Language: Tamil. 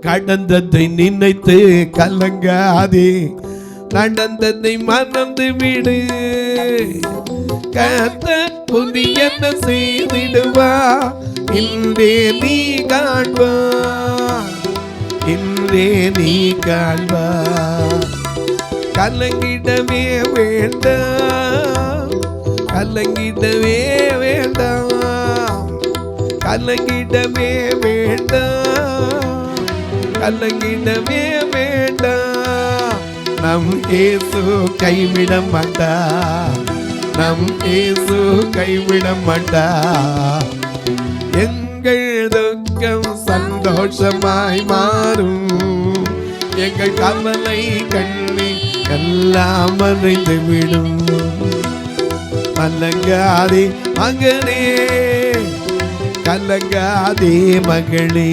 கடந்ததை நினைத்து கலங்காதே, நடந்ததை மறந்து விடு. கர்த்தர் புதியன செய்திடுவா, இன்றே நீ காண்பா, இன்றே நீ காண்பா. கலங்கிடவே வேண்டாம், கலங்கிடவே வேண்டாம், கலங்கிடவே வேண்டாம், கலங்கிடவே வேண்டாம். நம் இயேசு கைவிட மாட்டா, நம் இயேசு கைவிட மாட்டா. எங்கள் துக்கம் சந்தோஷமாய் மாறும், எங்கள் கவலை கண்ணீர் எல்லாம் மறைந்து விடும். கலங்காதே மகனே, கலங்காதே மகளே.